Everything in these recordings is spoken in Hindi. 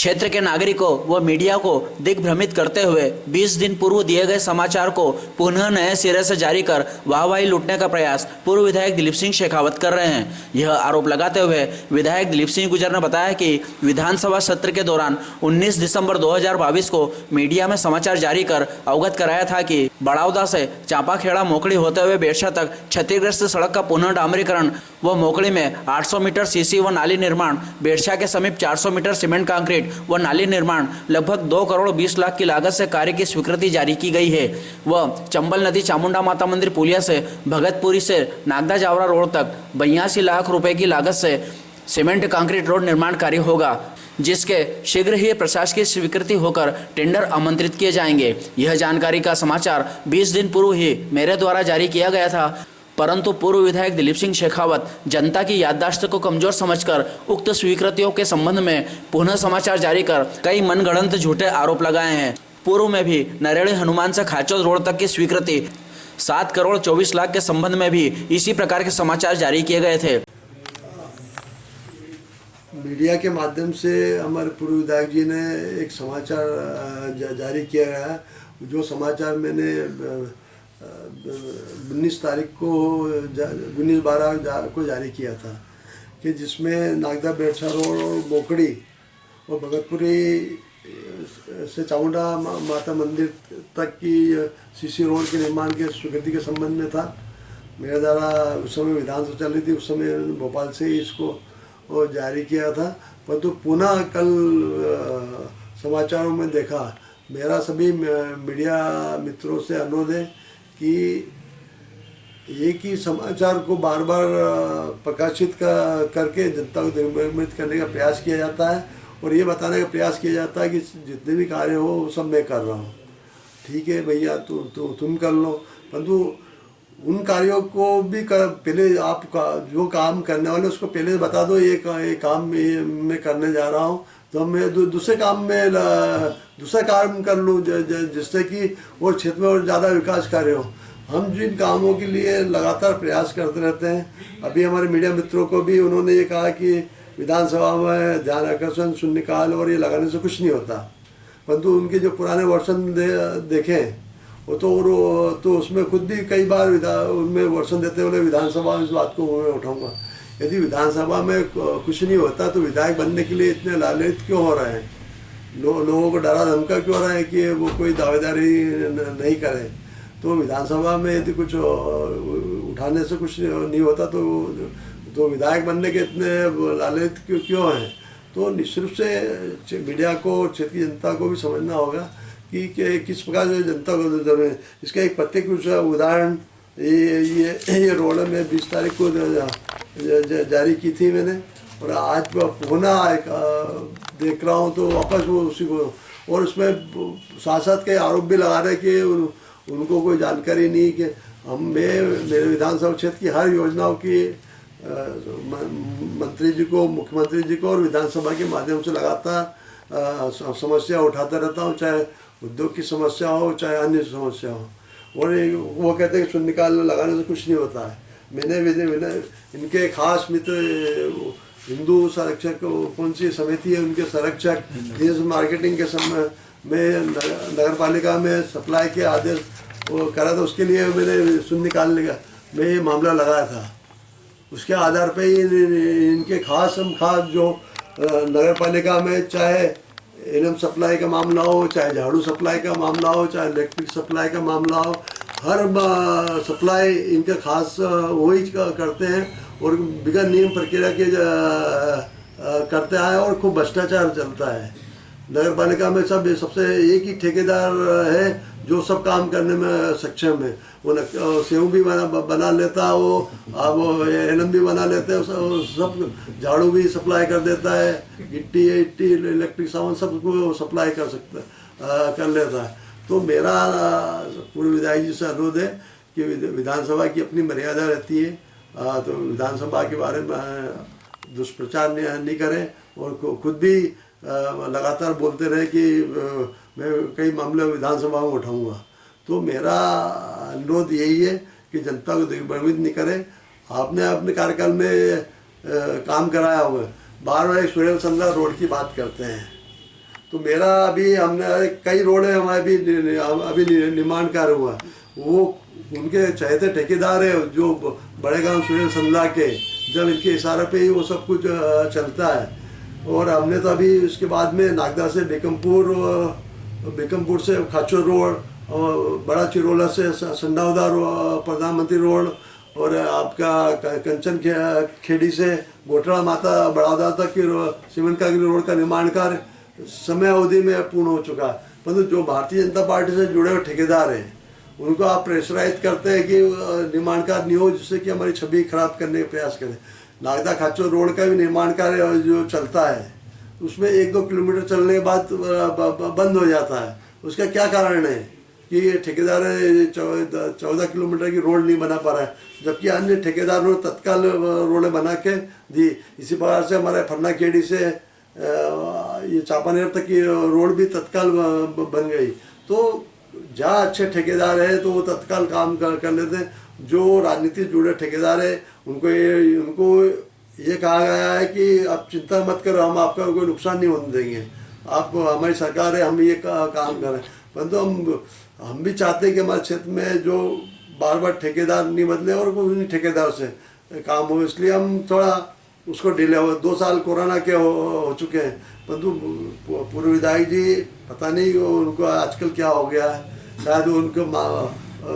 क्षेत्र के नागरिकों व मीडिया को दिग्भ्रमित करते हुए 20 दिन पूर्व दिए गए समाचार को पुनः नए सिरे से जारी कर वाहवाही लूटने का प्रयास पूर्व विधायक दिलीप सिंह शेखावत कर रहे हैं। यह आरोप लगाते हुए विधायक दिलीप सिंह गुर्जर ने बताया कि विधानसभा सत्र के दौरान 19 दिसंबर 2022 को मीडिया में समाचार जारी कर अवगत कराया था कि बड़ौदा से चांपाखेड़ा मोकड़ी होते हुए बेरसा तक क्षतिग्रस्त सड़क का पुनः डामरीकरण व मोकड़ी में 800 मीटर सीसी व नाली निर्माण, बेरसा के समीप 400 मीटर सीमेंट कंक्रीट व नाली निर्माण लगभग 2 करोड़ 20 लाख की लागत से कार्य की स्वीकृति जारी की गई है व चंबल नदी चामुंडा माता मंदिर पुलिया से भगतपुरी से नागदा जावरा रोड तक 82 लाख रुपए की लागत से सीमेंट कंक्रीट रोड निर्माण कार्य होगा, जिसके शीघ्र ही प्रशासकीय स्वीकृति होकर टेंडर आमंत्रित किए जाएंगे। यह जानकारी का समाचार 20 दिन पूर्व ही मेरे द्वारा जारी किया गया था, परंतु पूर्व विधायक दिलीप सिंह शेखावत जनता की याददाश्त को कमजोर समझकर उक्त स्वीकृतियों के संबंध में पुनः समाचार जारी कर कई मनगढ़ंत झूठे आरोप लगाए हैं। पूर्व में भी नरेड़ी हनुमान से खाचोद रोड तक की स्वीकृति 7 करोड़ 24 लाख के संबंध में भी इसी प्रकार के समाचार जारी किए गए थे। मीडिया के माध्यम से हमारे पूर्व विधायक जी ने एक समाचार जारी किया गया, जो समाचार मैंने 19 तारीख को 19/12 को जारी किया था कि जिसमें नागदा बेरसा रोड और मोकड़ी और भगतपुरी से चामुंडा माता मंदिर तक की सीसी रोड के निर्माण के स्वीकृति के संबंध में था। मेरे द्वारा उस समय विधानसभा चल रही थी, उस समय भोपाल से ही इसको जारी किया था, परंतु पुनः कल समाचारों में देखा। मेरा सभी मीडिया मित्रों से अनुरोध है कि एक ही समाचार को बार बार प्रकाशित करके जनता को दिग्भ्रमित करने का प्रयास किया जाता है और ये बताने का प्रयास किया जाता है कि जितने भी कार्य हो वो सब मैं कर रहा हूँ। ठीक है भैया, तुम कर लो, परंतु उन कार्यों को भी पहले आप जो काम करने वाले उसको पहले बता दो, ये काम मैं करने जा रहा हूँ, तो मैं दूसरे काम में दूसरा काम कर लूँ जिससे कि वो क्षेत्र में और ज़्यादा विकास कार्य हो। हम जिन कामों के लिए लगातार प्रयास करते रहते हैं, अभी हमारे मीडिया मित्रों को भी उन्होंने ये कहा कि विधानसभा में ध्यान आकर्षण शून्यकाल और ये लगाने से कुछ नहीं होता, परंतु उनके जो पुराने वर्षन देखें वो तो उसमें खुद भी कई बार उनमें वर्षन देते हुए विधानसभा में इस बात को मैं उठाऊंगा। यदि विधानसभा में कुछ नहीं होता तो विधायक बनने के लिए इतने लालच क्यों हो रहे हैं? लोगों को डरा धमका क्यों हो रहा है कि वो कोई दावेदारी नहीं करे? तो विधानसभा में यदि कुछ उठाने से कुछ नहीं होता तो विधायक बनने के इतने लालच क्यों हैं? तो निश्चित रूप से मीडिया को, क्षेत्र की जनता को भी समझना होगा कि किस प्रकार से जनता को जरूरत है। इसका एक प्रत्यक्ष उदाहरण ये रोड में 20 तारीख को जारी की थी मैंने, और आज पुनः देख रहा हूँ तो वापस वो उसी को, और उसमें साथ साथ के आरोप भी लगा रहे कि उनको कोई जानकारी नहीं कि मेरे विधानसभा क्षेत्र की हर योजनाओं की मंत्री जी को, मुख्यमंत्री जी को और विधानसभा के माध्यम से लगातार समस्या उठाता रहता हूँ, चाहे उद्योग की समस्या हो चाहे अन्य समस्या हो। और वो कहते हैं कि शून्यकाल लगाने से कुछ नहीं होता है। मैंने इनके खास मित्र हिंदू संरक्षक कौन सी समिति है, उनके संरक्षक देश मार्केटिंग के समय में नगर पालिका में सप्लाई के आदेश वो करा था, उसके लिए मैंने शून्यकाल में ये मामला लगाया था। उसके आधार पर ही इनके खास जो नगर पालिका में चाहे एनएम सप्लाई का मामला हो, चाहे झाड़ू सप्लाई का मामला हो, चाहे इलेक्ट्रिक सप्लाई का मामला हो, हर सप्लाई इनके खास वही करते हैं और बिना नियम प्रक्रिया के करते आए और खूब भ्रष्टाचार चलता है। नगर पालिका में सबसे एक ही ठेकेदार है जो सब काम करने में सक्षम है। वो सेव भी बना लेता है, वो अब एलएम भी बना लेते हैं, सब झाड़ू भी सप्लाई कर देता है, गिट्टी इलेक्ट्रिक सामान सब को सप्लाई कर लेता है। तो मेरा पूर्व विधायक जी से अनुरोध है कि विधानसभा की अपनी मर्यादा रहती है, तो विधानसभा के बारे में दुष्प्रचार नहीं करें और खुद भी लगातार बोलते रहे कि मैं कई मामले विधानसभा में उठाऊंगा। तो मेरा अनुरोध यही है कि जनता को दिग्भ्रमित नहीं करें। आपने अपने कार्यकाल में काम कराया हुआ है। बार बार सुरेल संधा रोड की बात करते हैं, तो मेरा अभी हमने कई रोड है हमारे अभी निर्माण कार्य हुआ, वो उनके चहेते ठेकेदार है जो बड़े गांव सुरेश संदला के, जब इनके इशारे पे ही वो सब कुछ चलता है। और हमने तो अभी उसके बाद में नागदा से बेकमपुर से खाचो रोड, और बड़ा चिरोला से संडावदा प्रधानमंत्री रोड, और आपका कंचन खेड़ी से गोटड़ा माता बड़ौदा तक की सीमेंट का रोड का निर्माण कार्य समय अवधि में पूर्ण हो चुका है। परंतु जो भारतीय जनता पार्टी से जुड़े हुए ठेकेदार हैं उनको आप प्रेशराइज करते हैं कि निर्माण कार्य नहीं हो, जिससे कि हमारी छवि खराब करने का प्रयास करें। नागदा खाचो रोड का भी निर्माण कार्य जो चलता है उसमें 1-2 किलोमीटर चलने के बाद बंद हो जाता है। उसका क्या कारण है कि ये ठेकेदार 14 किलोमीटर की रोड नहीं बना पा रहा है, जबकि अन्य ठेकेदारों ने तत्काल रोडें बना के दी। इसी प्रकार से हमारे फन्ना खेड़ी से ये चापानेर तक की रोड भी तत्काल बन गई। तो जहाँ अच्छे ठेकेदार हैं तो वो तत्काल काम कर लेते हैं। जो राजनीति से जुड़े ठेकेदार हैं उनको ये कहा गया है कि आप चिंता मत करो, हम आपका कोई नुकसान नहीं होने देंगे, आप हमारी सरकार है, हम ये काम करें। परंतु हम भी चाहते हैं कि हमारे क्षेत्र में जो बार बार ठेकेदार नहीं बदले और उन्हीं ठेकेदार से काम हो, इसलिए हम थोड़ा उसको डिले हो। 2 साल कोरोना के हो चुके हैं, परंतु पूर्व विधायक जी पता नहीं उनको आजकल क्या हो गया है, शायद उनको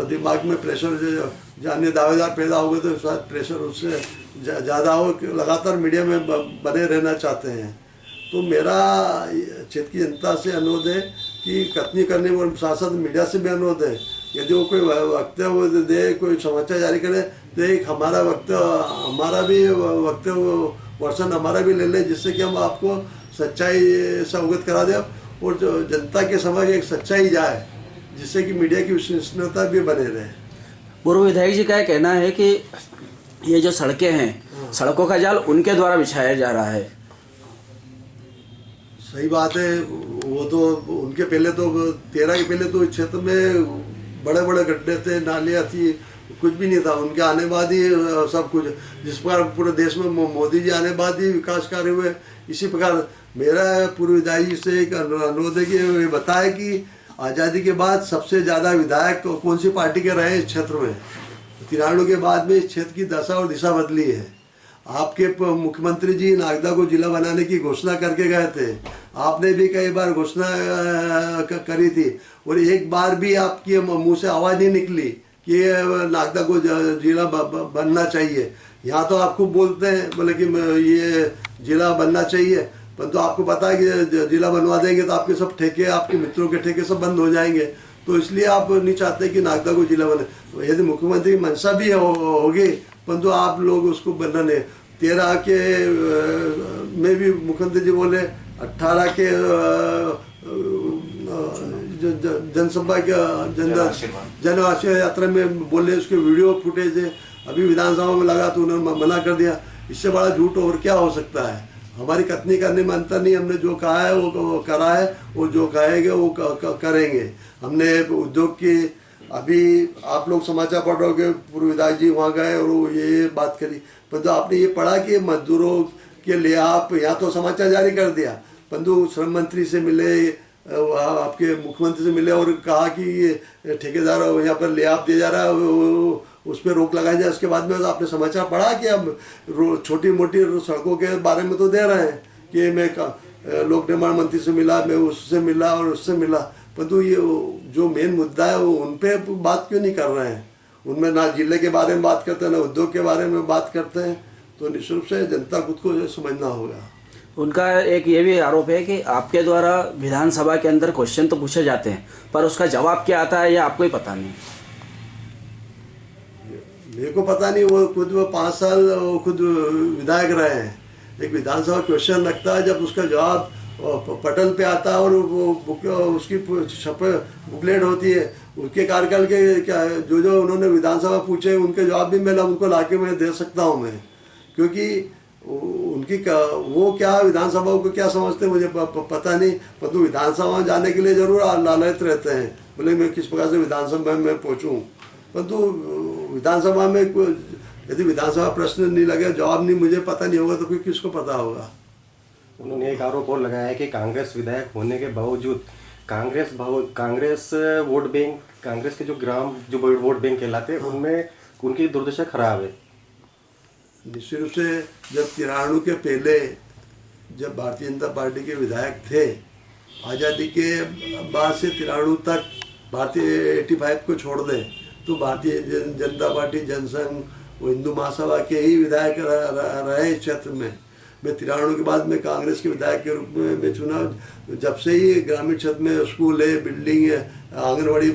दिमाग में प्रेशर अन्य दावेदार पैदा हो गए तो शायद प्रेशर उससे ज़्यादा हो, लगातार मीडिया में बने रहना चाहते हैं। तो मेरा क्षेत्र की जनता से अनुरोध है कि कथनी करने और साथ मीडिया से भी अनुरोध है, यदि वो कोई वक्तव्य दे, कोई समाचार जारी करे तो एक हमारा भी वक्तव्य वर्षन हमारा भी ले ले, जिससे कि हम आपको सच्चाई से अवगत करा दें और जो जनता के समझ एक सच्चाई जाए, जिससे कि मीडिया की विश्वसनीयता भी बने रहे। पूर्व विधायक जी का कहना है कि ये जो सड़कें हैं, सड़कों का जाल उनके द्वारा बिछाया जा रहा है। सही बात है, वो तो उनके पहले तो 13 के पहले तो इस क्षेत्र में बड़े बड़े गड्ढे थे, नालियाँ थी, कुछ भी नहीं था। उनके आने बाद ही सब कुछ, जिस प्रकार पूरे देश में मोदी जी आने बाद ही विकास कार्य हुए, इसी प्रकार मेरा पूर्व विधायक जी से एक अनुरोध है कि ये बताए कि आज़ादी के बाद सबसे ज़्यादा विधायक कौन सी पार्टी के रहे इस क्षेत्र में। 93 के बाद में इस क्षेत्र की दशा और दिशा बदली है। आपके मुख्यमंत्री जी नागदा को जिला बनाने की घोषणा करके गए थे, आपने भी कई बार घोषणा करी थी और एक बार भी आपके मुंह से आवाज़ नहीं निकली कि नागदा को जिला बनना चाहिए। यहाँ तो आप खूब बोलते हैं, बोले कि ये जिला बनना चाहिए, परंतु आपको पता है कि जिला बनवा देंगे तो आपके सब ठेके, आपके मित्रों के ठेके सब बंद हो जाएंगे। तो इसलिए आप नहीं चाहते कि नागदा को जिला बने। यदि मुख्यमंत्री की मंशा भी होगी, परंतु आप लोग उसको बनने 13 के में भी मुख्यमंत्री जी बोले, 18 के जनसभा के जन आशीर्वाद यात्रा में बोले, उसके वीडियो फुटेज है, अभी विधानसभा में लगा तो उन्होंने मना कर दिया। इससे बड़ा झूठ और क्या हो सकता है। हमारी कथनी करने में अंतर नहीं, हमने जो कहा है वो करा है, और जो कहेंगे वो करेंगे। हमने उद्योग की, अभी आप लोग समाचार पढ़ रहे हो कि पूर्व विधायक जी वहाँ गए और वो ये बात करी, परंतु आपने ये पढ़ा कि मजदूरों के लिए आप यहाँ तो समाचार जारी कर दिया, परंतु श्रम मंत्री से मिले, आपके मुख्यमंत्री से मिले और कहा कि ये ठेकेदार यहाँ पर लाभ दिया जा रहा है, उस पर रोक लगाई जाए। उसके बाद में आपने समाचार पढ़ा कि अब छोटी मोटी सड़कों के बारे में तो दे रहे हैं कि मैं लोक निर्माण मंत्री से मिला, मैं उससे मिला और उससे मिला, परंतु ये जो मेन मुद्दा है वो उन पर बात क्यों नहीं कर रहे हैं। उनमें ना जिले के बारे में बात करते हैं, ना उद्योग के बारे में बात करते हैं। तो निश्चित रूप से जनता खुद को समझना होगा। उनका एक ये भी आरोप है कि आपके द्वारा विधानसभा के अंदर क्वेश्चन तो पूछे जाते हैं, पर उसका जवाब क्या आता है ये आपको ही पता नहीं। मेरे को पता नहीं, वो खुद 5 साल खुद विधायक रहे हैं। एक विधानसभा क्वेश्चन लगता है, जब उसका जवाब पटल पे आता है और वो उसकी बुकलेट होती है, उसके कार्यकाल के क्या जो उन्होंने विधानसभा पूछे उनके जवाब भी मैं उनको लाके मैं दे सकता हूँ मैं, क्योंकि उनकी वो क्या विधानसभा को क्या समझते हैं मुझे पता नहीं, परंतु विधानसभा में जाने के लिए जरूर लालच रहते हैं, बोले मैं किस प्रकार से विधानसभा में पहुँचूँ। परंतु विधानसभा में यदि विधानसभा प्रश्न नहीं लगे, जवाब नहीं मुझे पता नहीं होगा, तो फिर किसको पता होगा। उन्होंने एक आरोप और लगाया है कि कांग्रेस विधायक होने के बावजूद कांग्रेस वोट बैंक, कांग्रेस के जो वोट बैंक कहलाते हैं उनमें उनकी दुर्दशा खराब है। निश्चित रूप से जब 93 के पहले जब भारतीय जनता पार्टी के विधायक थे, आज़ादी के बाद से 93 तक भारतीय 85 को छोड़ दें तो भारतीय जनता पार्टी, जनसंघ, वो हिंदू महासभा के ही विधायक रहे इस क्षेत्र में। मैं 93 के बाद में कांग्रेस के विधायक के रूप में चुना। जब से ही ग्रामीण क्षेत्र में स्कूल है, बिल्डिंग है, आंगनबाड़ी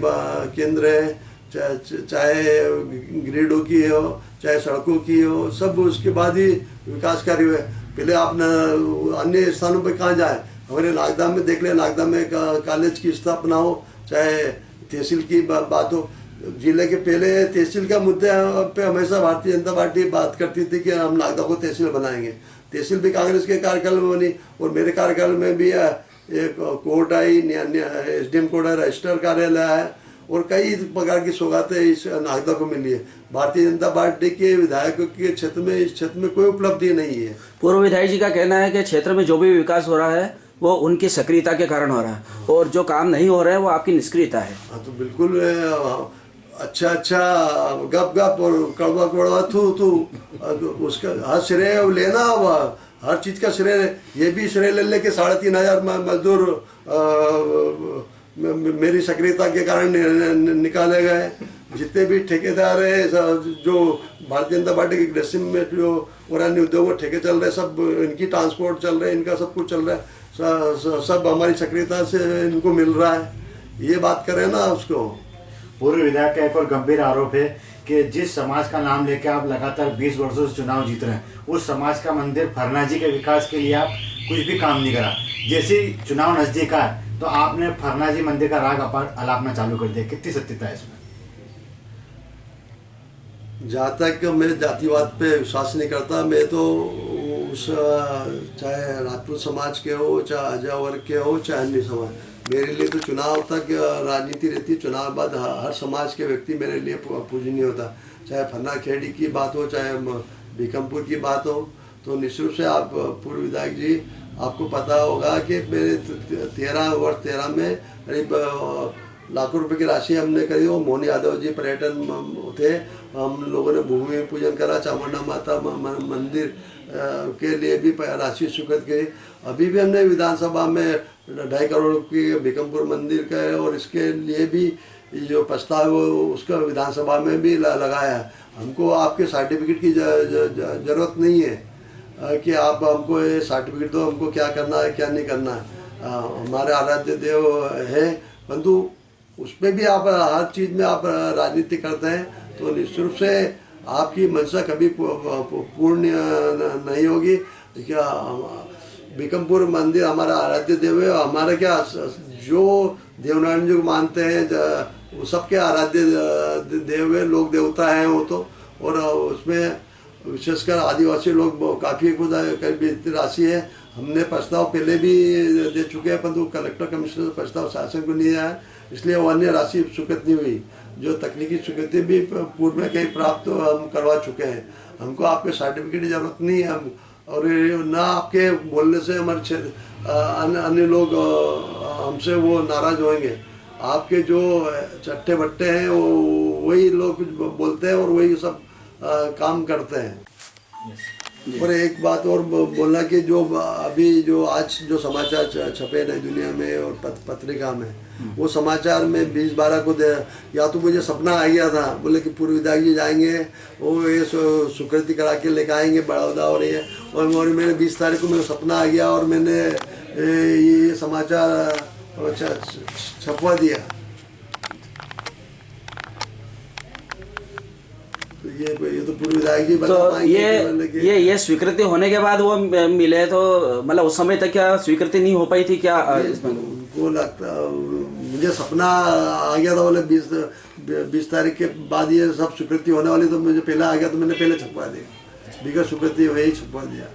केंद्र है, चाहे ग्रिडों की हो, चाहे सड़कों की हो, सब उसके बाद ही विकास कार्य हुए। पहले आप अन्य स्थानों पे कहाँ जाए, हमारे नागदा में देख लें, नागदा में कॉलेज की स्थापना हो, चाहे तहसील की बात हो। जिले के पहले तहसील का मुद्दे पे हमेशा भारतीय जनता पार्टी बात करती थी कि हम नागदा को तहसील बनाएंगे। तहसील भी कांग्रेस के कार्यकाल में बनी और मेरे कार्यकाल में भी एक कोर्ट आई, SDM कोर्ट है, रजिस्टर कार्यालय है और कई प्रकार की सौगातें इस नागदा को मिली है। भारतीय जनता पार्टी के विधायकों के क्षेत्र में, इस क्षेत्र में कोई उपलब्धि नहीं है। पूर्व विधायक जी का कहना है कि क्षेत्र में जो भी विकास हो रहा है वो उनकी सक्रियता के कारण हो रहा है और जो काम नहीं हो रहा है वो आपकी निष्क्रियता है। हाँ, तो बिल्कुल अच्छा गप गप और कड़वा कड़वा थू उसका हर श्रेय लेना, हर चीज़ का श्रेय, ये भी श्रेय ले लेके 3500 मजदूर मेरी सक्रियता के कारण निकाले गए। जितने भी ठेकेदार है, जो भारतीय जनता पार्टी के ग्रेसिम में जो और अन्य उद्योगों ठेके चल रहे, सब इनकी ट्रांसपोर्ट चल रहे, इनका सब कुछ चल रहा है, सब हमारी सक्रियता से इनको मिल रहा है। ये बात करें ना उसको। पूर्व विधायक का एक और गंभीर आरोप है कि जिस समाज का नाम लेके आप लगातार 20 वर्षों से चुनाव जीत रहे हैं, उस समाज का मंदिर फरनाजी के विकास के लिए आप कुछ भी काम नहीं करा। जैसे ही चुनाव नजदीक आए तो आपने फरनाजी मंदिर का राग अलापना चालू कर दिया। कितनी सत्यता है इसमें? जहाँ तक मैं जातिवाद पे विश्वास नहीं करता, मैं तो उस चाहे राजपूत समाज के हो, चाहे आजा वर्ग के हो, चाहे अन्य समाज, मेरे लिए तो चुनाव तक राजनीति रहती। चुनाव बाद हर समाज के व्यक्ति मेरे लिए पूजनीय होता। चाहे फन्ना खेड़ी की बात हो, चाहे बीकमपुर की बात हो, तो निश्चित रूप से आप पूर्व विधायक जी, आपको पता होगा कि मेरे 13 में करीब लाखों रुपए की राशि हमने करी। वो मोहन यादव जी पर्यटन थे, हम लोगों ने भूमि पूजन करा, चामुंडा माता मंदिर के लिए भी राशि स्वीकृत की। अभी भी हमने विधानसभा में 2.5 करोड़ की बीकमपुर मंदिर का है और इसके लिए भी जो प्रस्ताव है उसका विधानसभा में भी लगाया है। हमको आपके सर्टिफिकेट की जरूरत नहीं है कि आप हमको ये सर्टिफिकेट दो, हमको क्या करना है क्या नहीं करना है। हमारे आराध्य देव है, परंतु उसमें भी आप हर चीज़ में आप राजनीति करते हैं तो निश्चित रूप से आपकी मंशा कभी पूर्ण नहीं होगी। क्या बीकमपुर मंदिर हमारा आराध्य देव है, हमारे क्या जो देवनारायण जी को मानते हैं वो सबके आराध्य देव है, लोग देवता हैं वो तो। और उसमें विशेषकर आदिवासी लोग काफ़ी करीब राशि है। हमने प्रस्ताव पहले भी दे चुके हैं, परंतु कलेक्टर कमिश्नर से प्रस्ताव शासन को नहीं आया, इसलिए वो अन्य राशि स्वीकृत नहीं हुई। जो तकनीकी स्वीकृति भी पूर्व में कहीं प्राप्त हम करवा चुके हैं। हमको आपके सर्टिफिकेट की जरूरत नहीं है। हम और ना आपके बोलने से हमारे क्षेत्र अन्य लोग हमसे वो नाराज होंगे। आपके जो चट्टे बट्टे हैं वो वही लोग बोलते हैं और वही सब काम करते हैं। और एक बात और बोलना कि जो अभी जो आज जो समाचार छपे नई दुनिया में और पत्रिका में, वो समाचार में 20-12 को या तो मुझे सपना आ गया था, बोले कि पूर्व विधायक जी जाएंगे, वो ये स्वीकृति करा के लेकर आएंगे बड़ौदा और ये, और मैंने 20 तारीख को मेरा सपना आ गया और मैंने ये समाचार छपवा दिया। ये तो पूर्व विधायक जी बता पाएंगे। ये स्वीकृति होने के बाद वो मिले तो मतलब उस समय तक क्या स्वीकृति नहीं हो पाई थी क्या? उनको लगता, मुझे सपना आ गया था, बोले 20 तारीख के बाद ये सब स्वीकृति होने वाली, तो मुझे पहले आ गया तो मैंने पहले छपवा दिया, बिगड़ स्वीकृति वही छपवा दिया।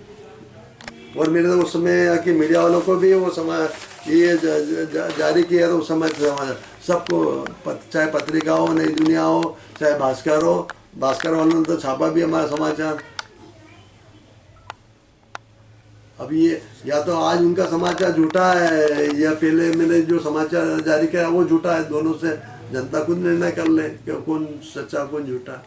और मैंने तो उस समय कि मीडिया वालों को भी वो समय ये जारी किया तो उस समय सबको, चाहे पत्रिका हो, नई दुनिया हो, चाहे भास्कर हो, भास्कर वालों ने तो छापा भी हमारा समाचार। अब ये या तो आज उनका समाचार झूठा है या पहले मैंने जो समाचार जारी किया वो झूठा है, दोनों से जनता खुद निर्णय कर ले कि कौन सच्चा कौन झूठा।